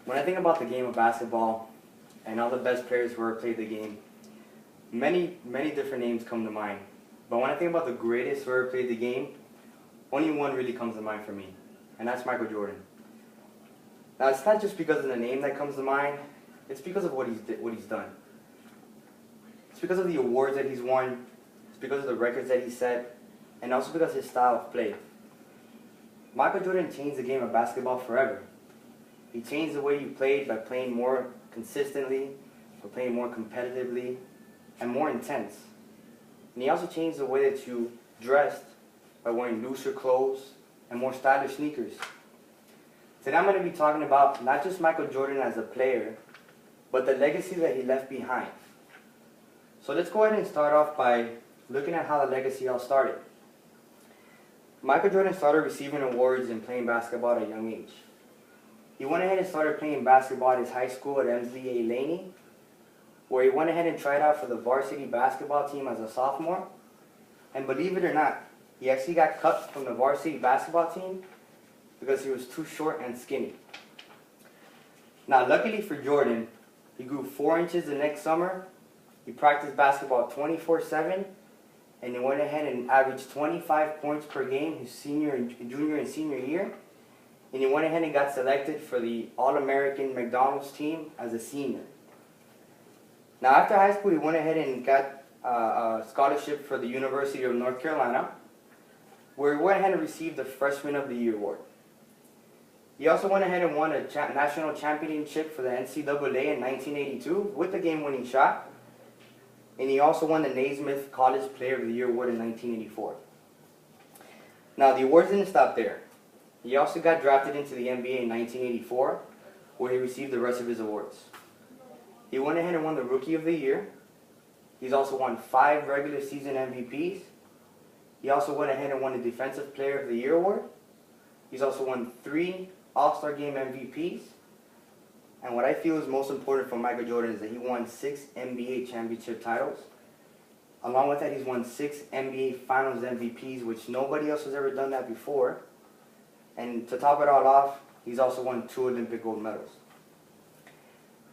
When I think about the game of basketball and all the best players who ever played the game, many different names come to mind. But when I think about the greatest who ever played the game, only one really comes to mind for me, and that's Michael Jordan. Now, it's not just because of the name that comes to mind, it's because of what he's done. It's because of the awards that he's won, it's because of the records that he set, and also because of his style of play. Michael Jordan changed the game of basketball forever. He changed the way you played by playing more consistently, by playing more competitively, and more intense. And he also changed the way that you dressed by wearing looser clothes and more stylish sneakers. Today I'm going to be talking about not just Michael Jordan as a player, but the legacy that he left behind. So let's go ahead and start off by looking at how the legacy all started. Michael Jordan started receiving awards and playing basketball at a young age. He went ahead and started playing basketball at his high school at MSBA Laney, where he went ahead and tried out for the varsity basketball team as a sophomore. And believe it or not, he actually got cut from the varsity basketball team because he was too short and skinny. Now, luckily for Jordan, he grew 4 inches the next summer. He practiced basketball 24/7, and he went ahead and averaged 25 points per game his junior and senior year. And he went ahead and got selected for the All-American McDonald's team as a senior. Now, after high school, he went ahead and got a scholarship for the University of North Carolina, where he went ahead and received the Freshman of the Year award. He also went ahead and won a national championship for the NCAA in 1982 with the game-winning shot. And he also won the Naismith College Player of the Year award in 1984. Now, the awards didn't stop there. He also got drafted into the NBA in 1984, where he received the rest of his awards. He went ahead and won the Rookie of the Year. He's also won 5 regular season MVPs. He also went ahead and won the Defensive Player of the Year award. He's also won 3 All-Star Game MVPs. And what I feel is most important for Michael Jordan is that he won 6 NBA championship titles. Along with that, he's won 6 NBA Finals MVPs, which nobody else has ever done that before. And to top it all off, he's also won 2 Olympic gold medals.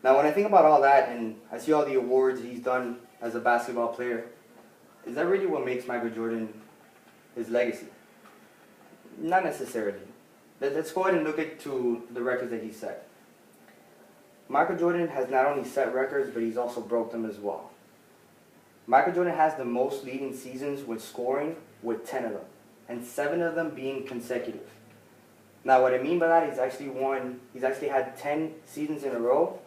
Now, when I think about all that and I see all the awards he's done as a basketball player, is that really what makes Michael Jordan his legacy? Not necessarily. Let's go ahead and look to the records that he set. Michael Jordan has not only set records, but he's also broke them as well. Michael Jordan has the most leading seasons with scoring, with 10 of them, and 7 of them being consecutive. Now, what I mean by that, he's actually had 10 seasons in a row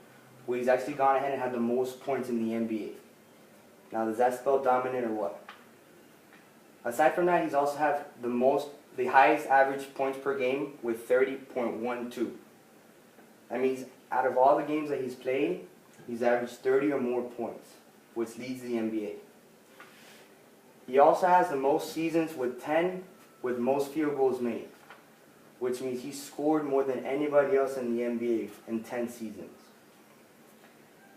where he's actually gone ahead and had the most points in the NBA. Now, does that spell dominant or what? Aside from that, he's also had the highest average points per game with 30.12. That means out of all the games that he's played, he's averaged 30 or more points, which leads the NBA. He also has the most seasons with 10 with most field goals made, which means he scored more than anybody else in the NBA in 10 seasons.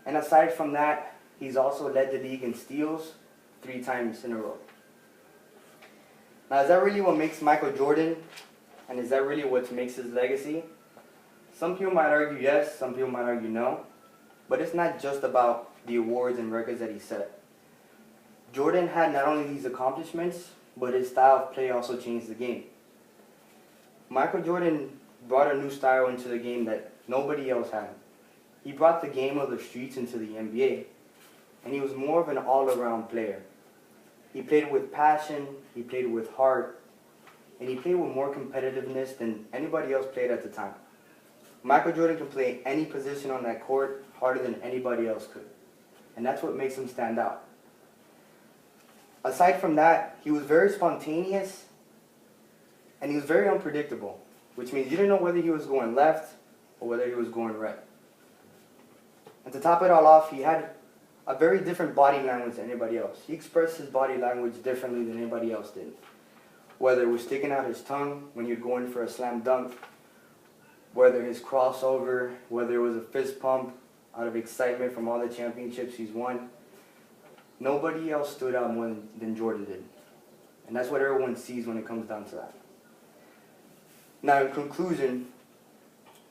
And aside from that, he's also led the league in steals 3 times in a row. Now, is that really what makes Michael Jordan? And is that really what makes his legacy? Some people might argue yes, some people might argue no. But it's not just about the awards and records that he set. Jordan had not only these accomplishments, but his style of play also changed the game. Michael Jordan brought a new style into the game that nobody else had. He brought the game of the streets into the NBA, and he was more of an all-around player. He played with passion, he played with heart, and he played with more competitiveness than anybody else played at the time. Michael Jordan can play any position on that court harder than anybody else could, and that's what makes him stand out. Aside from that, he was very spontaneous, and he was very unpredictable, which means you didn't know whether he was going left or whether he was going right. And to top it all off, he had a very different body language than anybody else. He expressed his body language differently than anybody else did. Whether it was sticking out his tongue when you're going for a slam dunk, whether his crossover, whether it was a fist pump out of excitement from all the championships he's won, nobody else stood out more than Jordan did. And that's what everyone sees when it comes down to that. Now, in conclusion,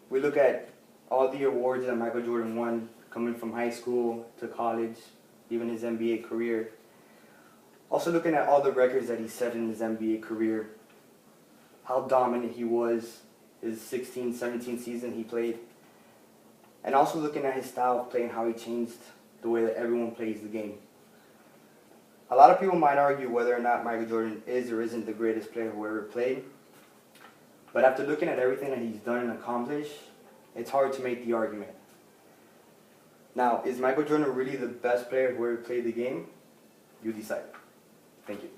we look at all the awards that Michael Jordan won, coming from high school to college, even his NBA career. Also looking at all the records that he set in his NBA career, how dominant he was, his 16-17 season he played, and also looking at his style of playing, how he changed the way that everyone plays the game. A lot of people might argue whether or not Michael Jordan is or isn't the greatest player who ever played, but after looking at everything that he's done and accomplished, it's hard to make the argument. Now, is Michael Jordan really the best player who ever played the game? You decide. Thank you.